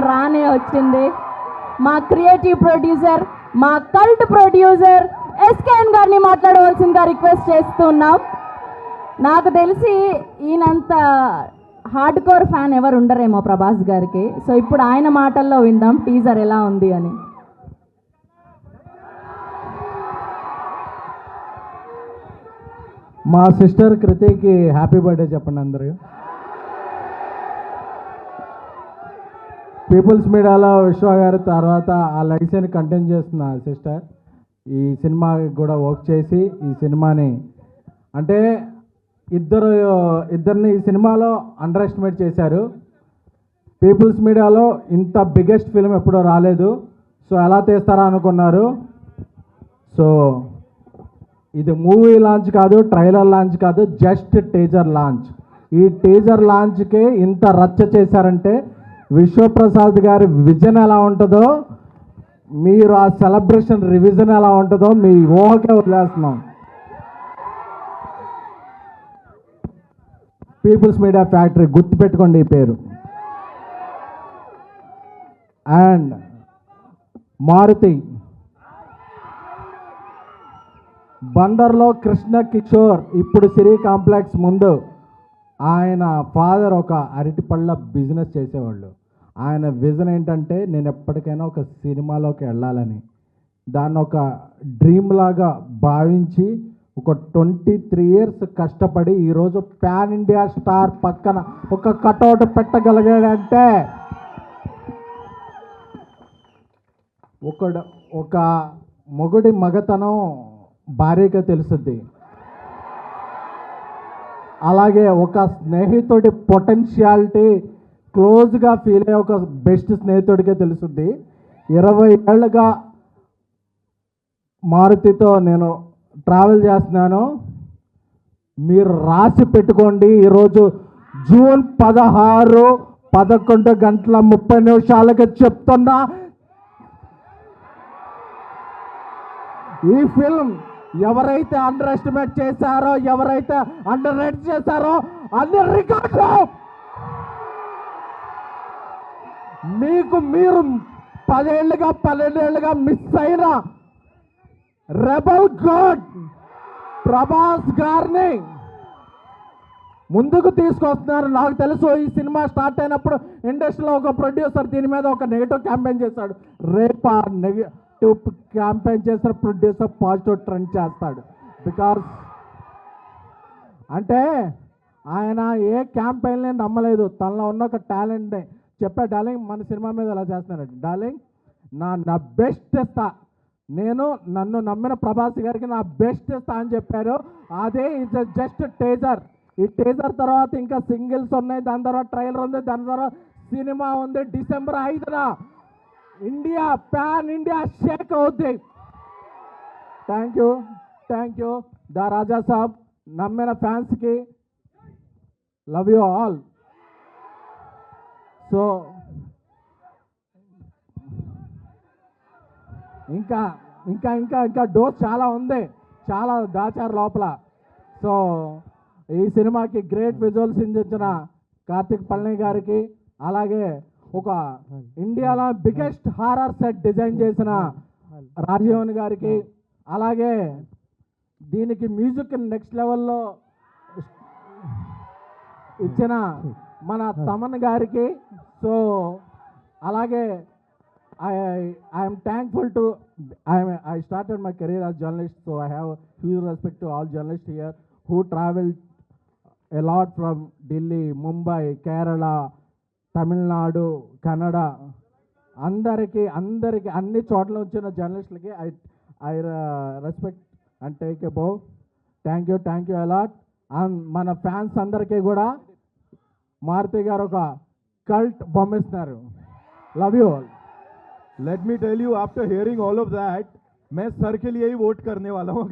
రానే వచ్చింది. మా క్రియేటివ్ ప్రొడ్యూసర్, మా కల్ట్ ప్రొడ్యూసర్ ఎస్కేఎన్ గారిని మాట్లాడవలసిందిగా రిక్వెస్ట్ చేస్తున్నాం. నాకు తెలిసి ఈయనంత హార్డ్ కోర్ ఫ్యాన్ ఎవరు ఉండరేమో ప్రభాస్ గారికి. సో ఇప్పుడు ఆయన మాటల్లో విందాం టీజర్ ఎలా ఉంది అని. మా సిస్టర్ కృతికి హ్యాపీ బర్త్డే చెప్పండి అందరూ. పీపుల్స్ మీడియాలో విశ్వ గారి తర్వాత ఆ లైసెన్ కంటిన్యూ చేస్తున్న సిస్టర్ ఈ సినిమాకి కూడా వర్క్ చేసి ఈ సినిమాని అంటే ఇద్దరిని ఈ సినిమాలో అండర్ ఎస్టిమేట్ చేశారు. పీపుల్స్ మీడియాలో ఇంత బిగ్గెస్ట్ ఫిల్మ్ ఎప్పుడూ రాలేదు. సో ఎలా తీస్తారా అనుకున్నారు. సో ఇది మూవీ లాంచ్ కాదు, ట్రైలర్ లాంచ్ కాదు, జస్ట్ టీజర్ లాంచ్. ఈ టీజర్ లాంచ్కి ఇంత రచ్చ చేశారంటే విశ్వప్రసాద్ గారి విజన్ ఎలా ఉంటుందో, మీరు ఆ సెలబ్రేషన్ రివిజన్ ఎలా ఉంటుందో మీ ఊహకే వదిలేస్తున్నాం. పీపుల్స్ మీడియా ఫ్యాక్టరీ గుర్తుపెట్టుకోండి ఈ పేరు. అండ్ మారుతి బందర్లో కృష్ణ కిషోర్ ఇప్పుడు సిరి కాంప్లెక్స్ ముందు ఆయన ఫాదర్ ఒక అరటిపళ్ళ బిజినెస్ చేసేవాళ్ళు. ఆయన విజన్ ఏంటంటే నేను ఎప్పటికైనా ఒక సినిమాలోకి వెళ్ళాలని, దాన్ని ఒక డ్రీమ్ లాగా భావించి ఒక 23 years కష్టపడి ఈరోజు పాన్ ఇండియా స్టార్ పక్కన ఒక కటౌట్ పెట్టగలిగాడంటే ఒక మొగుడి మగతనం భార్యగా తెలుస్తుంది. అలాగే ఒక స్నేహితుడి పొటెన్షియాలిటీ క్లోజ్గా ఫీల్ అయ్యే ఒక బెస్ట్ స్నేహితుడికే తెలుస్తుంది. 20 ఏళ్ళుగా మారుతితో నేను ట్రావెల్ చేస్తున్నాను. మీరు రాసి పెట్టుకోండి. ఈరోజు జూన్ 16 11:30 చెప్తున్నా, ఈ ఫిల్మ్ ఎవరైతే అండర్ ఎస్టిమేట్ చేశారో, ఎవరైతే అండర్ రేట్ చేశారో అన్ని రికార్డు మీకు మీరు 12 ఏళ్ళుగా మిస్ అయిన రెబల్ గాడ్ ప్రభాస్ గారిని ముందుకు తీసుకొస్తున్నారు. నాకు తెలుసు ఈ సినిమా స్టార్ట్ అయినప్పుడు ఇండస్ట్రీలో ఒక ప్రొడ్యూసర్ దీని మీద ఒక నెగిటివ్ క్యాంపెయిన్ చేశాడు. రేపు ఆ నెగిటివ్ క్యాంపెయిన్ చేసిన ప్రొడ్యూసర్ పాజిటివ్ ట్రెండ్ చేస్తాడు. బికాస్ అంటే ఆయన ఏ క్యాంపెయిన్ని నమ్మలేదు, తనలో ఉన్న ఒక టాలెంట్ని చెప్పా. డార్లింగ్ మన సినిమా మీద ఎలా చేస్తున్నాడు, డార్లింగ్ నా బెస్ట్ ఇస్తా, నేను నన్ను నమ్మిన ప్రభాస్ గారికి నా బెస్ట్ ఇస్తా అని చెప్పారు. అదే ఇట్స్ జస్ట్ టేజర్. ఈ టేజర్ తర్వాత ఇంకా సింగిల్స్ ఉన్నాయి, దాని తర్వాత ట్రైలర్ ఉంది, దాని తర్వాత సినిమా ఉంది. December 5న ఇండియా పాన్ ఇండియా షేక్ అవుద్ది. Thank you the Raja Saab. నమ్మిన ఫ్యాన్స్కి లవ్ యూ ఆల్. సో ఇంకా ఇంకా ఇంకా ఇంకా డోస్ చాలా ఉంది, చాలా దాచారు లోపల. సో ఈ సినిమాకి గ్రేట్ విజువల్స్ ఇచ్చిన కార్తిక్ పళని గారికి, అలాగే ఒక ఇండియాలో బిగ్గెస్ట్ హారర్ సెట్ డిజైన్ చేసిన రాజీవన్ గారికి, అలాగే దీనికి మ్యూజిక్ నెక్స్ట్ లెవెల్లో ఇచ్చిన మన తమన్ గారికి. సో అలాగే I am thankful to I started my career as journalist, so I have huge respect to all journalists here who traveled a lot from Delhi, Mumbai, Kerala, Tamil Nadu, Kannada. అందరికీ అన్ని చోట్ల వచ్చిన జర్నలిస్టులకి I respect and take a bow. Thank you a lot. And మన fans అందరికీ కూడా మారుతి గారు ఒక కల్ట్ బొమ్మిస్తున్నారు. Love you all. Let me tell you, after hearing all of that, मैं सर के लिए ही वोट करने वाला हूँ.